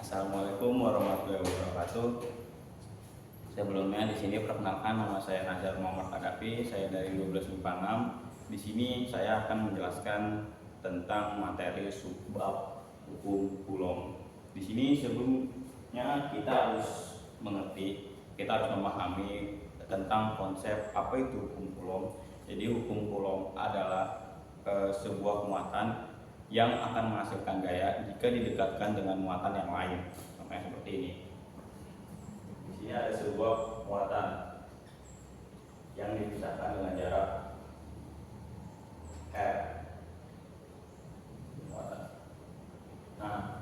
Assalamualaikum warahmatullahi wabarakatuh. Sebelumnya di sini perkenalkan, nama saya Nazar Muhammad Kadafi, saya dari 12 MIPA 6. Di sini saya akan menjelaskan tentang materi subbab hukum Coulomb. Di sini sebelumnya kita harus mengerti, kita harus memahami tentang konsep apa itu hukum Coulomb. Jadi hukum Coulomb adalah sebuah muatan yang akan menghasilkan gaya jika didekatkan dengan muatan yang lain. Contohnya seperti ini. Di sini ada sebuah muatan yang dipisahkan dengan jarak R. Nah,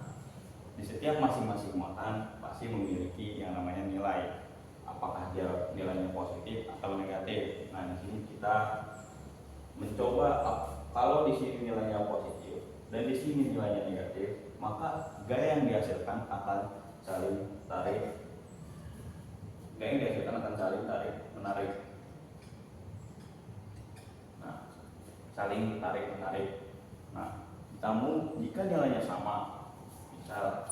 di setiap masing-masing muatan pasti memiliki yang namanya nilai. Apakah dia nilainya positif atau negatif? Nah, di sini kita mencoba, kalau di sini nilainya positif dan di sini nilainya negatif, maka gaya yang dihasilkan akan saling tarik. Gaya yang dihasilkan akan saling tarik menarik. Nah, saling tarik menarik. Nah, namun jika nilainya sama, misal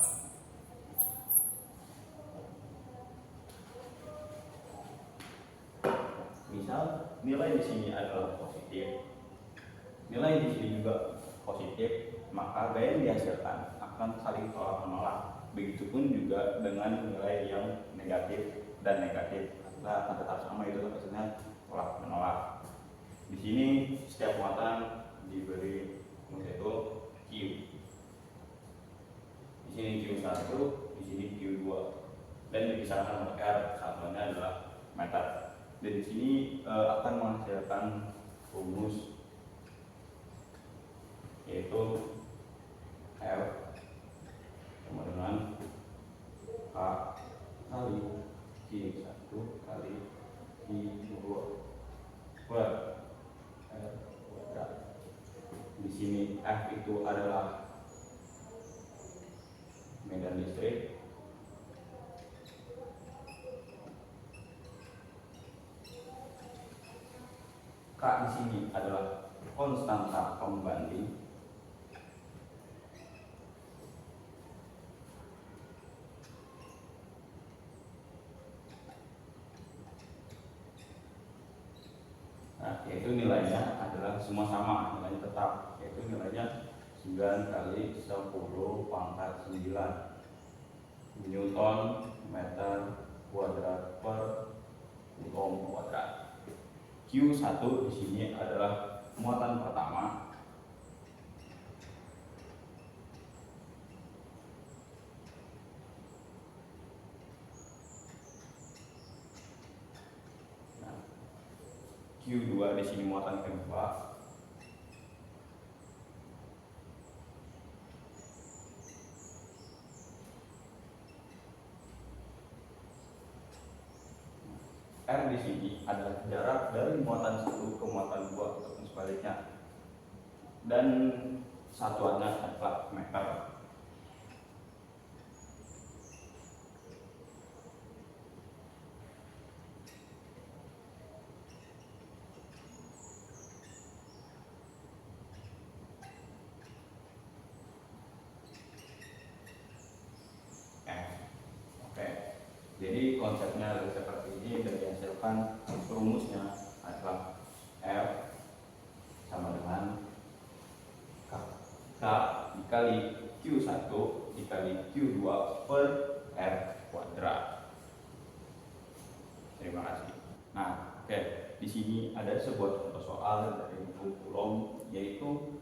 nilai di sini adalah positif, nilai di sini juga positif, maka gaya yang dihasilkan akan saling tolak menolak. Begitupun juga dengan nilai yang negatif dan negatif, akan tetap sama, itu maksudnya tolak menolak. Di sini setiap muatan diberi yaitu Q. Di sini Q1, di sini Q2, dan dipisahkan oleh R, satuannya adalah meter. Dan di sini akan menghasilkan rumus yaitu F sama dengan K kali Q1 kali Q2 per R kuadrat. Di sini F itu adalah medan listrik, K di sini adalah konstanta pembanding, yaitu nilainya adalah semua sama, nilainya tetap, yaitu nilainya 9 kali 10 pangkat 9 Newton meter kuadrat per Coulomb kuadrat. Q1 di sini adalah muatan pertama, Q2 di sini muatan kedua, R di sini adalah jarak dari muatan 1 ke muatan 2 ataupun sebaliknya, dan satuannya adalah meter. Jadi konsepnya adalah seperti ini, dan dihasilkan rumusnya adalah F sama dengan K dikali Q1 dikali Q2 per R kuadrat. Terima kasih. Nah, di sini ada sebuah contoh soal dari hukum Coulomb, yaitu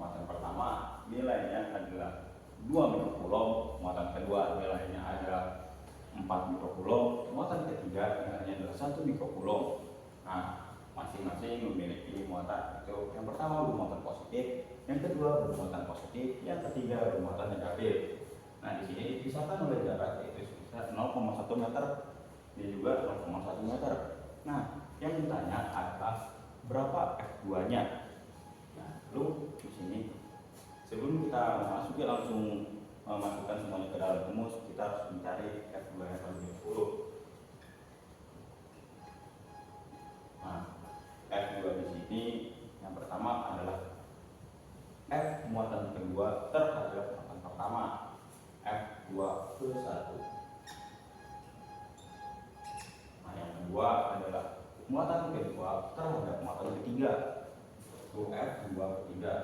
muatan pertama nilainya adalah 2 mikrocoulomb, muatan kedua nilainya adalah 4 mikrocoulomb, muatan ketiga nilainya adalah 1 mikrocoulomb. Nah, masing-masing memiliki muatan. Itu yang pertama bermuatan positif, yang kedua bermuatan positif, yang ketiga bermuatan negatif. Nah, di sini dipisahkan oleh jarak, yaitu sebesar 0,1 meter dan juga 0,1 meter. Nah, yang ditanya adalah berapa F2-nya. Nah, lalu di sini sebelum kita memasuki langsung memasukkan semuanya ke dalam rumus, kita harus mencari F2-nya terlebih dahulu. Nah, F2 di sini yang pertama adalah F muatan kedua terhadap muatan pertama. F F2 ke 1. Nah, yang kedua adalah muatan kedua terhadap muatan ketiga, yaitu F2 ketiga.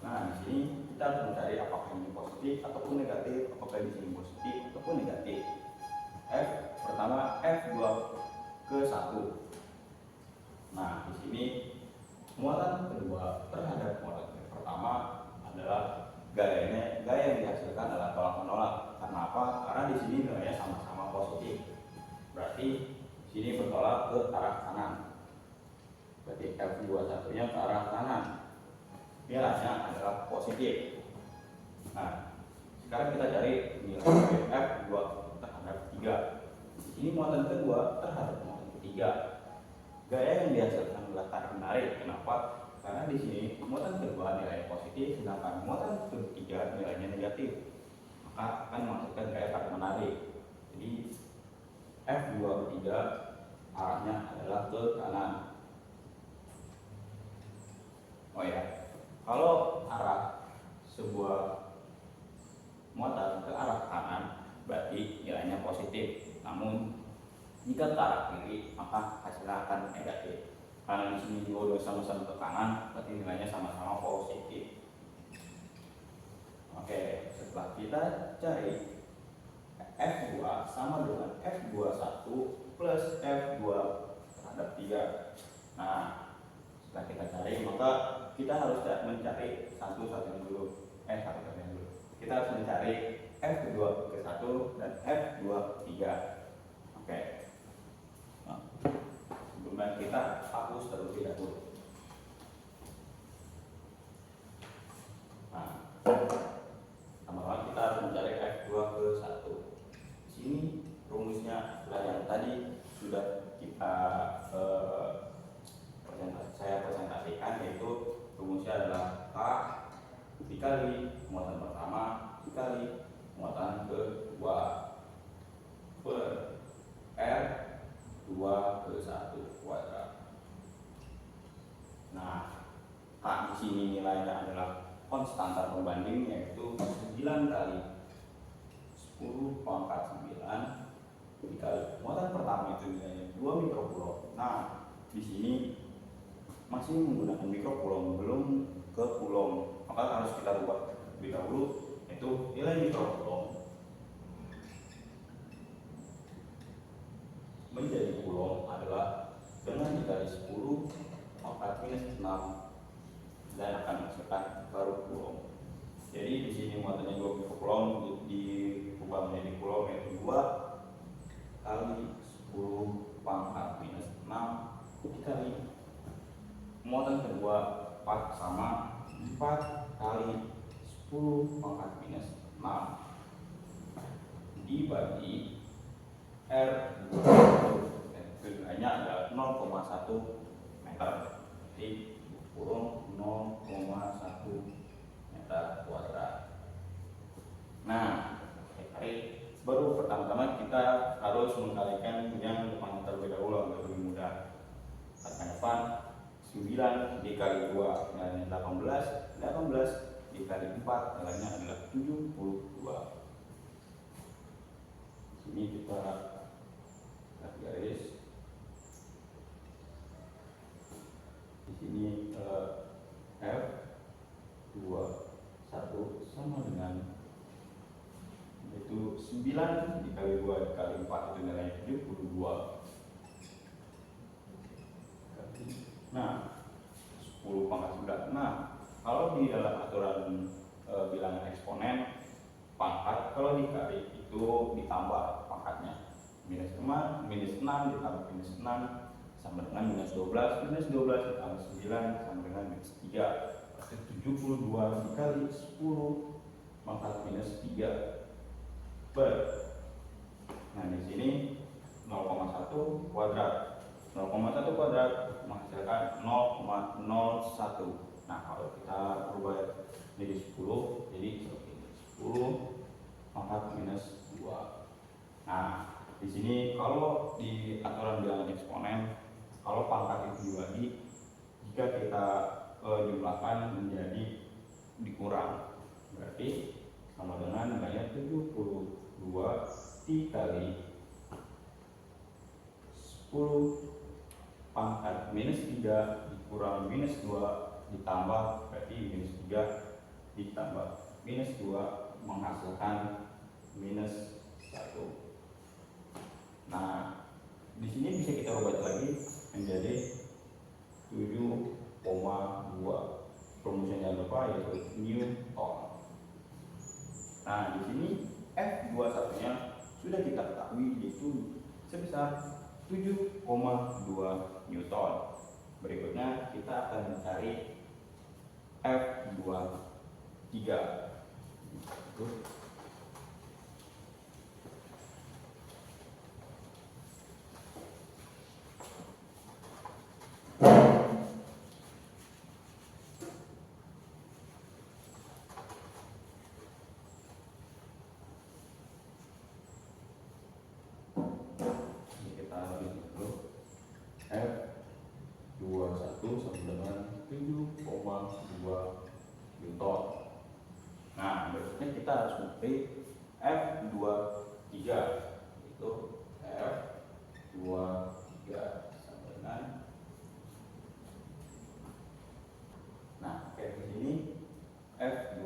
Nah, di sini kita harus mencari apakah ini positif ataupun negatif, apakah di sini positif ataupun negatif. Pertama F2 ke 1. Nah, di sini muatan kedua terhadap muatan pertama adalah gaya yang dihasilkan adalah tolak menolak. Karena apa? Karena di sini nilainya sama-sama positif. Berarti sini bertolak ke arah kanan. Berarti F21-nya ke arah kanan. Nilainya adalah positif. Nah, sekarang kita cari nilai F2 terhadap 3. Di sini muatan kedua terhadap muatan ketiga. Gaya yang dihasilkan adalah tarik menarik. Kenapa? Karena di sini muatan kedua nilai positif, sedangkan muatan ketiga nilainya negatif. Maka akan menghasilkan gaya tarik menarik. Jadi F2 ketiga arahnya adalah ke kanan. Oh ya, kalau arah sebuah muatan ke arah kanan berarti nilainya positif. Namun jika ke arah kiri maka hasilnya akan negatif. Karena di sini dua sama-sama ke kanan berarti nilainya sama-sama positif. Oke, setelah kita cari F2 sama dengan F21 plus F2 terhadap 3. Nah, setelah kita cari maka kita harus mencari satu-satunya dulu. Kita harus mencari F2 ke 1 dan F2 ke 3. Oke. Nah, sebelumnya kita hapus terlebih dahulu. Nah, pertama kita harus mencari F2 ke 1. Di sini rumusnya adalah yang tadi sudah kita saya presentasikan, yaitu rumusnya adalah K dikali muatan pertama dikali muatan kedua per R2 ke 1 kuadrat. Nah, K di sini nilainya adalah konstanta pembanding, yaitu 9 kali 10 pangkat 9 dikali muatan pertama itu nilainya 2 mikrocoulomb. Nah, di sini masih menggunakan mikrocoulomb, belum ke coulomb, maka harus kita rubah terlebih dahulu, yaitu nilai mikrocoulomb menjadi coulomb adalah dengan dikali 10 pangkat minus 6 dan akan menghasilkan baru coulomb. Jadi di sini muatannya 2 mikrocoulomb diubah menjadi coulomb, yaitu 2 kali 10 pangkat minus 6 dikali muatan kedua 4 sama 4 kali 10 pangkat minus 6 dibagi R. Nilainya adalah 0,1 meter. Jadi kurung 0,1 meter kuadrat. Nah, baru pertama-tama kita harus mengkalikan yang depan terlebih dahulu agar lebih mudah. Kalikan depan 9 dikali 2 nilainya 18, 18 dikali 4 nilainya adalah 72. Sini kita garis. Di sini F21 sama dengan, yaitu 9 dikali 2 dikali 4 itu nilainya 72. Nah, 10 pangkat 9. Nah, kalau di dalam aturan bilangan eksponen, pangkat kalau dikali itu ditambah pangkatnya. Minus 6 ditambah minus 6 sama dengan minus 12. Minus 12 ditambah 9 sama dengan minus 3. Berarti 72 dikali 10 pangkat minus 3 per. Nah, di sini 0,1 kuadrat. 0,1 kuadrat menghasilkan 0,01. Nah, kalau kita ubah jadi 10, jadi seperti ini. 10 pangkat minus 2. Nah, di sini kalau di aturan bilangan eksponen, kalau pangkat itu dibagi, jika kita jumlahkan menjadi dikurang. berarti sama dengan nilainya 72 dikali 10 pangkat minus 3 dikurang minus 2 ditambah, berarti minus 3 ditambah minus 2 menghasilkan minus 1. Nah, di sini bisa kita ubah lagi menjadi 7,2. Rumusnya jangan lupa yaitu Newton. Nah, di sini F21-nya sudah kita ketahui yaitu sebesar 7,2 Newton. Berikutnya kita akan mencari F23. F21 sama dengan 7,2 Newton. Nah, berikutnya kita harus mencari F23, itu F23 sama dengan, nah kayak di sini F2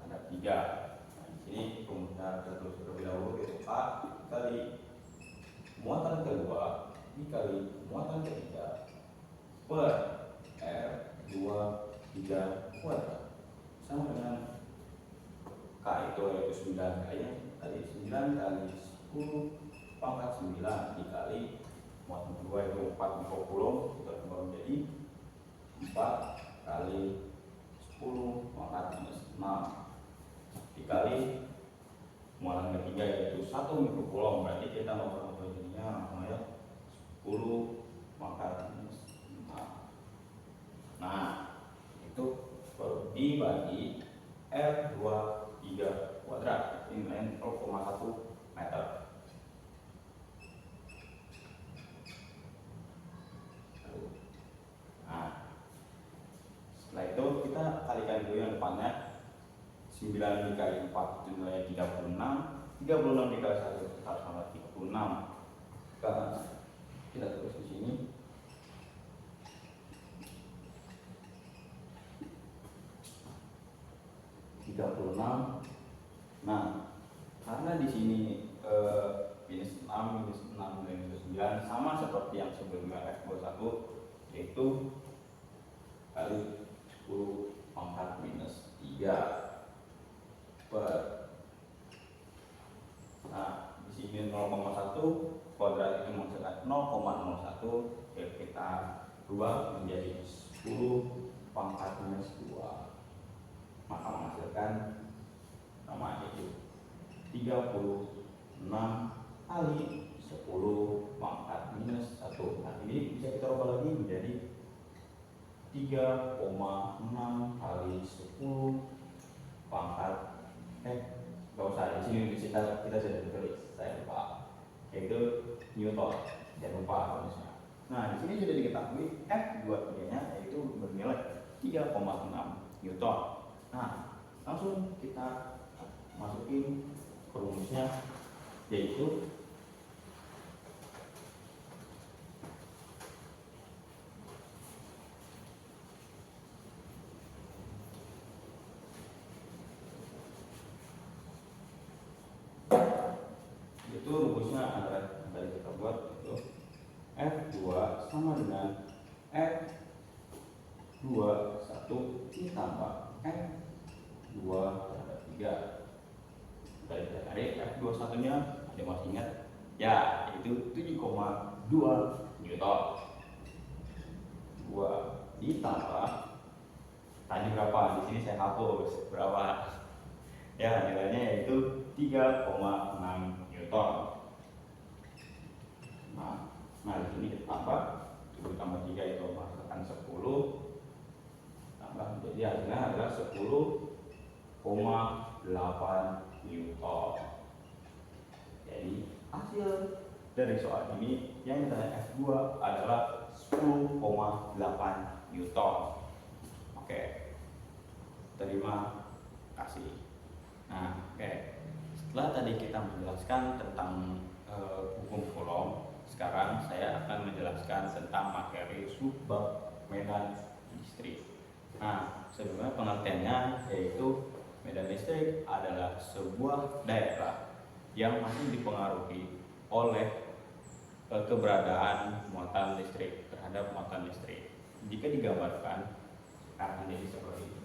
ada 3. Nah, di sini rumusnya terus terlebih dahulu yaitu A dikali muatan kedua dikali muatan ketiga per R23 kuadrat sama dengan K itu yaitu 9 kali 9 kali 10 pangkat 9 dikali muatan kedua itu 4 mikrocoulomb, kita ubah menjadi 4 kali 10 pangkat minus 6 dikali muatan ketiga yaitu 1 mikrocoulomb, berarti kita mau jadinya namanya 10 pangkat minus 6. Nah, itu baru dibagi R23 kuadrat, ini nilainya 0,1 meter. Nah, setelah itu kita kalikan dulu yang depannya. 9 dikali 4 itu nilainya 36. 36 dikali 1 sama 36. Kita terus di sini. Nah, karena di sini minus 6 minus 6 minus 9 sama seperti yang sebelumnya F21 yaitu kali 10 pangkat minus 3 per, nah di sini 0,1 kuadrat itu menghasilkan 0,01, ya kita rubah menjadi 10 pangkat minus 2, maka menghasilkan nama itu 36 kali 10 pangkat minus 1. Nah, ini bisa kita rubah lagi menjadi 3,6 kali 10 pangkat nggak usah, di sini kita sudah ditulis, saya lupa, yaitu Newton, jangan lupa rumusnya. Nah, di sini sudah diketahui F23-nya yaitu bernilai 3,6 Newton. Nah, langsung kita masukin ke rumusnya yaitu rumusnya adalah dari kita buat itu F2 sama dengan F21 ditambah F2 terhadap 3. Dari kita cari F21 nya ada masih ingat ya, itu 7,2 Newton. 2 ditambah tadi berapa, di sini saya hapus berapa ya, nilainya yaitu 3,6 Newton. Nah di sini kita tambah 7 tambah 3 itu menghasilkan 10, tambah jadi hasilnya adalah 10,8 Newton. Jadi hasil dari soal ini yang ditanya F2 adalah 10,8 Newton. Oke, terima kasih. Nah, oke. Setelah tadi kita menjelaskan tentang hukum Coulomb, sekarang saya akan menjelaskan tentang materi subbab medan listrik. Nah, sebenarnya pengertiannya yaitu medan listrik adalah sebuah daerah yang masih dipengaruhi oleh keberadaan muatan listrik terhadap muatan listrik. Jika digambarkan akan jadi seperti ini.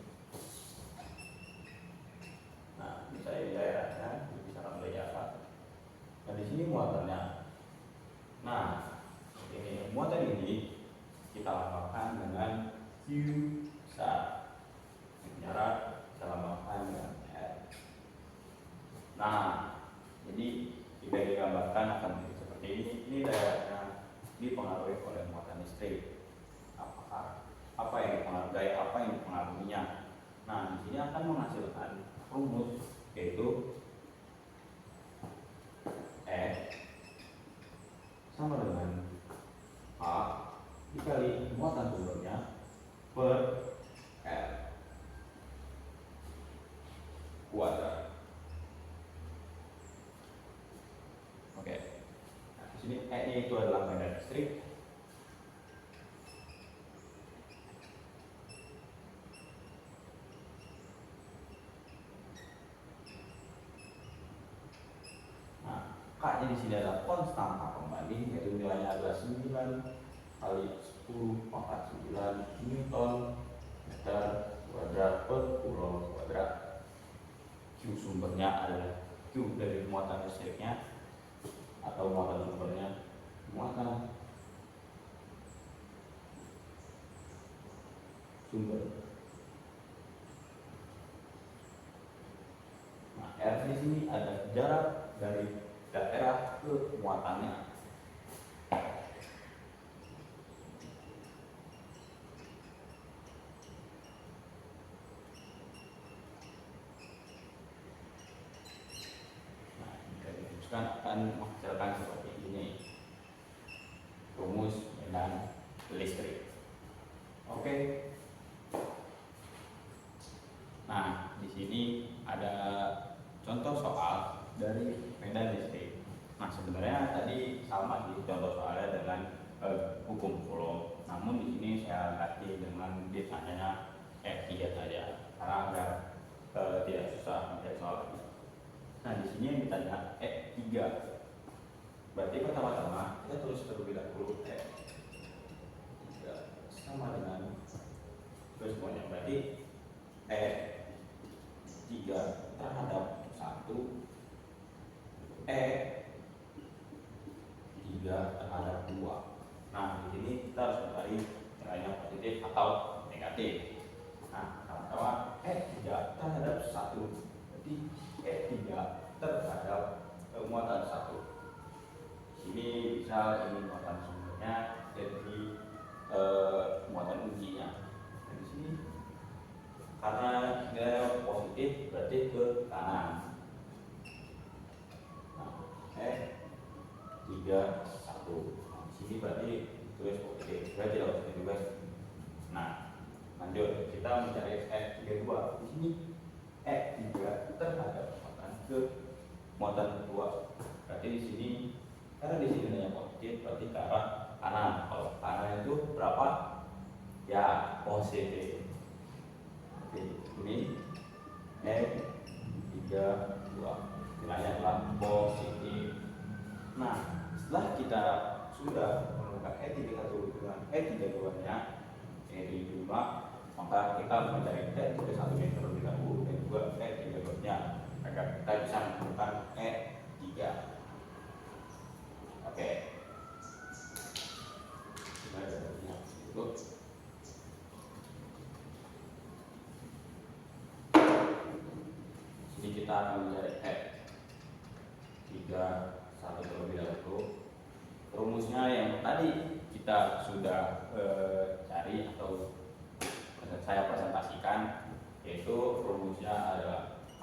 Nah, misalnya di daerahnya misalkan apa? Nah, di sini muatannya. Nah, ini muatan ini kita lambangkan dengan Q besar. Jarak kita lambangkan dengan R. Nah, jadi jika digambarkan akan menjadi seperti ini. Ini daerahnya dipengaruhi oleh muatan listrik. Apakah apa yang dipengaruhi, apa yang dipengaruhinya? Nah, di sini akan menghasilkan rumus yaitu E sama dengan A dikali muatan sumbernya per R kuadrat. Oke. Nah, di sini E-nya itu adalah medan listrik. Nah, K-nya di sini adalah konstanta pembanding, yaitu nilainya adalah 9 kali 10 pangkat 9 Newton meter kuadrat per Coulomb kuadrat. Q sumbernya adalah Q dari muatan listriknya atau muatan sumbernya, muatan sumber. Nah, R di sini ada jarak dari daerah ke muatannya. Nah, jika dirumuskan akan menghasilkan seperti ini rumus medan listrik. Oke. Nah, di sini ada contoh soal dari medan listrik. Nah, sebenarnya tadi sama di contoh soalnya dengan hukum Coulomb. Namun di sini saya ganti dengan ditanyanya F3 saja karena agar tidak susah mencari soal lagi. Nah, di sini yang ditanya E3. Berarti pertama-tama kita tulis terlebih dahulu E3 sama dengan semuanya. Berarti E3 terhadap 1, E3 terhadap 2. Nah, di sini kita harus mencari nilainya positif atau negatif. Nah, pertama E3 terhadap 1. Berarti E3 terhadap muatan 1. Sini bisa ini muatan sumbernya, jadi muatan ujinya. Nah, di sini karena nilai positif berarti ke kanan. Nah, E3 1. Nah, di sini berarti tulis positif, berarti tidak positif juga. Nah, lanjut kita mencari E3 2. Di sini E3 terhadap muatan ke muatan 2. Berarti di sini karena di sini nilainya positif berarti ke arah kanan. Kalau kanan itu berapa? Ya, positif. Oke, ini E3 2 nilainya adalah positif. Nah, setelah kita sudah menemukan E3 1 dengan E3 2 nya E3 5, maka kita mencari E3 1 nya terlebih dahulu dan juga E3 2 nya agar kita bisa menemukan E3. Oke. Jadi kita akan mencari E3 1 terlebih dahulu. Rumusnya yang tadi kita sudah cari atau saya presentasikan, yaitu rumusnya adalah K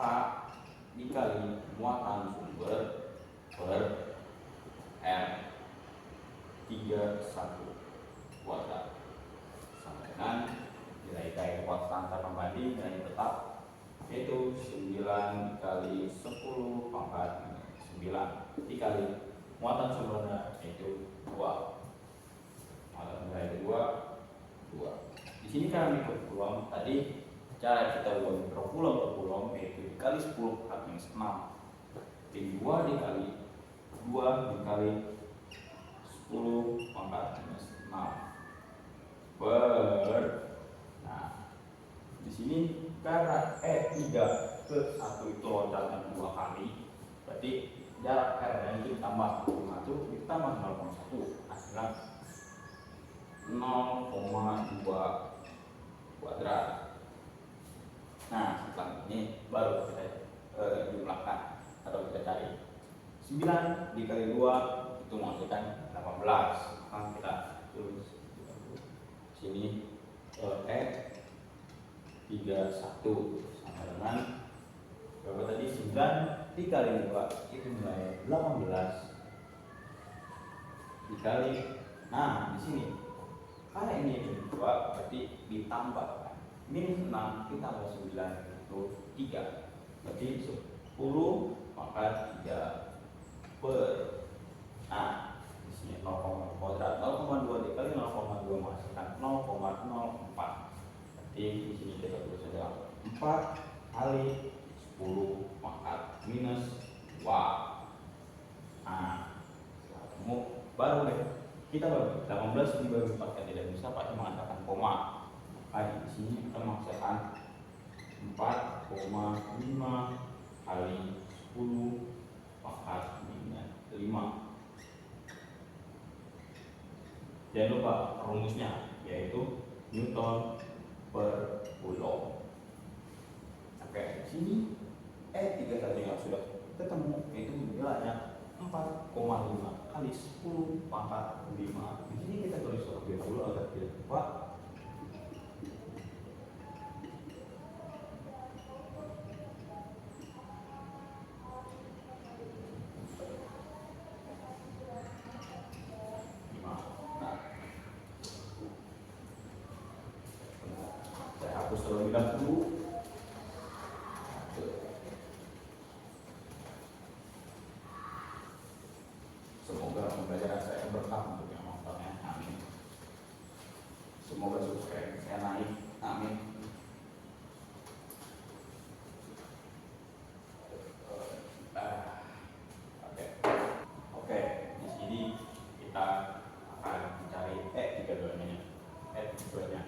dikali muatan sumber per R31 kuadrat sama dengan nilai konstanta pembanding nilai tetap yaitu 9 dikali 10 pangkat 9 dikali muatan sumbernya yaitu 2. Muatan sumbernya itu 2. Di sini karena mikrokulom, tadi cara kita buat mikrokulom per kulom yaitu dikali 10 pangkat minus 6. Jadi 2 dikali 2 dikali 10 pangkat minus 6 per. Nah, di sini karena E3 ke 1 itu loncatan 2 kali, berarti jarak R-nya itu ditambah 1 ditambah 0,1 hasilnya 0,2 kuadrat. Nah, setelah ini baru kita jumlahkan atau kita cari 9 dikali 2 itu menghasilkan 18. Nah, kita tulis sini E31 sama dengan berapa tadi? 9 dikali 2 itu nilai 18 dikali. Nah, di sini karena ini 2 berarti ditambah minus 6 ditambah 9 itu 3, berarti 10 maka 3 per. Nah, di sini 0, kuadrat 0,2 dikali 0,2 menghasilkan 0,04. Berarti di sini kita tulis saja 4 kali 10 pangkat minus 2. Nah, setelah ketemu baru deh kita bagi 18 dibagi 4 kan tidak bisa pasti mengatakan koma. Di sini kita menghasilkan 4,5 kali 10 pangkat minus 5. Jangan lupa rumusnya yaitu Newton per Coulomb. Oke, di sini E3 tadi yang sudah ketemu yaitu nilainya 4,5 kali 10 pangkat 5. Di sini kita tulis terlebih dahulu agar tidak lupa. Hapus terlebih dahulu. Semoga pembelajaran saya berkah untuk yang nontonnya. Amin. Semoga subscribe saya naik. Amin. Oke. Di sini kita akan mencari E32-nya. E32-nya.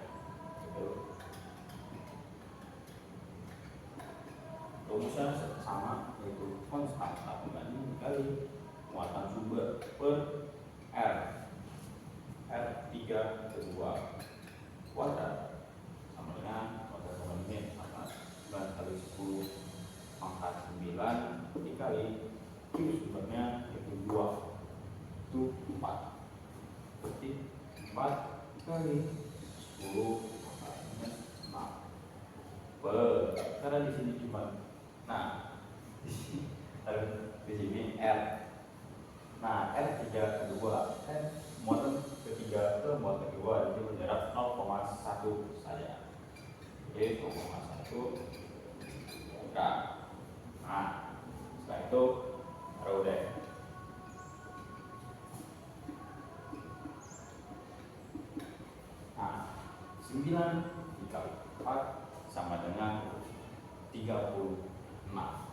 Rumusnya sama yaitu konstan banding dikali muatan sumber per R. R3 kedua kuadrat sama dengan kuadrat sama ini sama 9 kali 10 pangkat 9 dikali Q sumbernya yaitu 2 itu 4. Berarti 4 kali 10 pangkat minus 6 per. Karena di sini cuma di sini R. Nah, R3 kedua, muatan ketiga ke muatan kedua itu berjarak 0,1 saja. Oke, 0,1. Nah, setelah itu taruh deh. Nah, 9 dikali 4 sama dengan 36.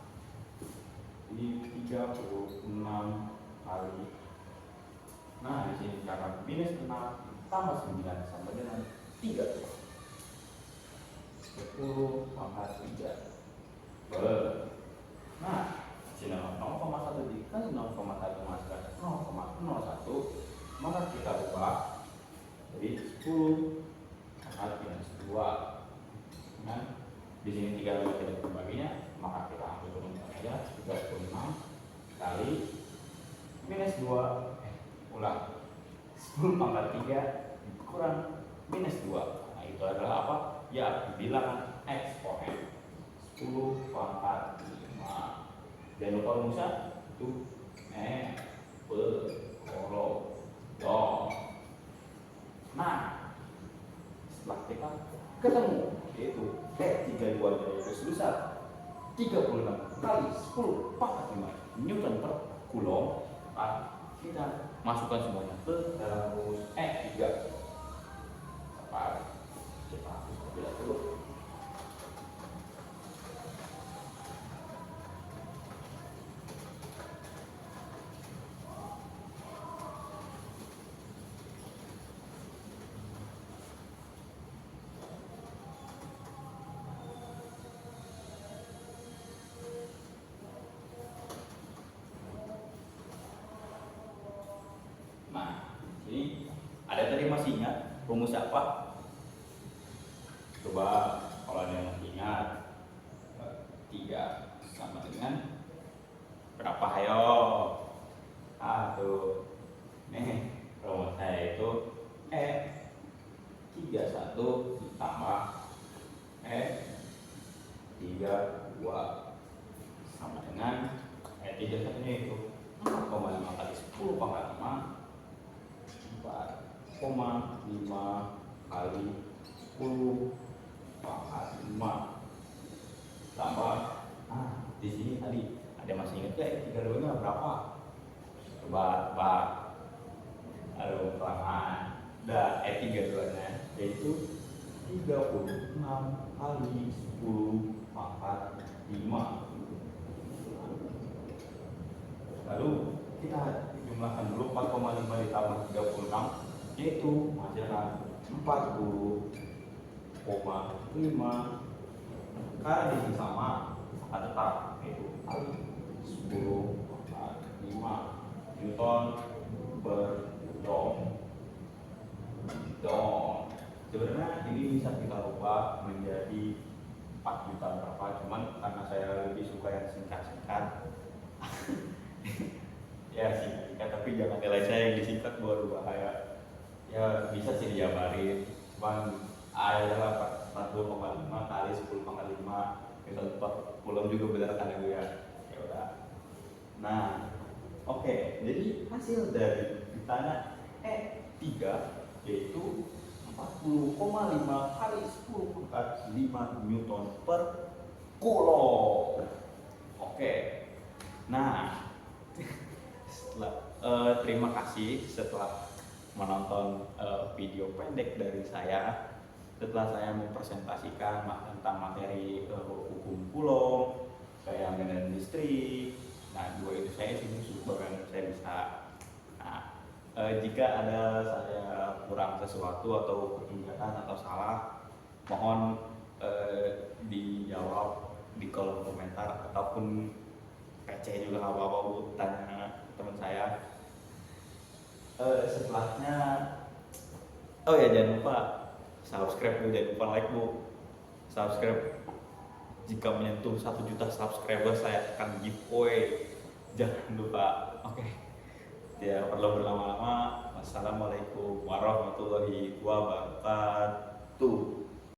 Ini 36 kali. Nah, di sini karena minus 6 tambah 9 sama dengan 3. 10 pangkat 3 per. Nah, di sini 0,1 dikali 0,1 menghasilkan 0,01, maka kita ubah jadi 10 pangkat minus 2. Nah, di sini 3 tidak membaginya, maka kita ambil rumusnya saja 36 kali minus 2 ulang 10 pangkat 3 kurang minus 2. Nah, itu adalah apa? Ya, bilangan eksponen 10 pangkat 5. Jangan lupa rumusnya itu Coulomb. Nah, setelah kita ketemu yaitu E32 yaitu sebesar 36 kali 10 pangkat 5 Newton per Coulomb. Kita masukkan semuanya ke dalam rumus E3. Apa? Kita lihat dulu. Nah, jadi ada tadi masih ingat rumus apa? Coba kalau ada yang masih ingat, 3 sama dengan berapa? Ayo. Tuh. Nih, rumus saya itu E31 ditambah E32 sama dengan E31 nya itu 4,5 kali 10 pangkat 5 4,5 kali 10 pangkat 5 tambah di sini tadi ada masih ingat ya 32 nya berapa? Coba pelan-pelan. Udah 32 nya yaitu 36 kali 10 pangkat 5. Lalu kita jumlahkan dulu 4,5 ditambah 36 yaitu menghasilkan 40,5 karena di sini sama akan tetap yaitu kali 10,5 Newton per Coulomb. Sebenarnya ini bisa kita ubah menjadi 4 juta berapa, cuman karena saya lebih suka yang singkat-singkat ya singkat, tapi jangan nilai saya yang disingkat baru bahaya. Ya bisa sih dijabarin, cuman adalah 40,5 kali 10 pangkat 5 itu 40 juga benar kan ya. Ya udah. Nah, oke. Jadi hasil dari ditanya E3 yaitu 40,5 kali 10 pangkat 5 Newton per Coulomb. Oke. Nah, terima kasih setelah menonton video pendek dari saya. Setelah saya mempresentasikan tentang materi hukum Coulomb, keyakinan dan listrik. Nah, dua itu saya sini baru saya bisa. Nah, jika ada saya kurang sesuatu atau ketinggalan atau salah, mohon dijawab di kolom komentar ataupun receh juga nggak apa-apa Bu, tanya teman saya. Setelahnya, oh ya jangan lupa subscribe Bu, jangan lupa like Bu. Subscribe, jika menyentuh 1 juta subscriber saya akan giveaway, jangan lupa. Oke. Ya perlu berlama-lama. Wassalamualaikum warahmatullahi wabarakatuh.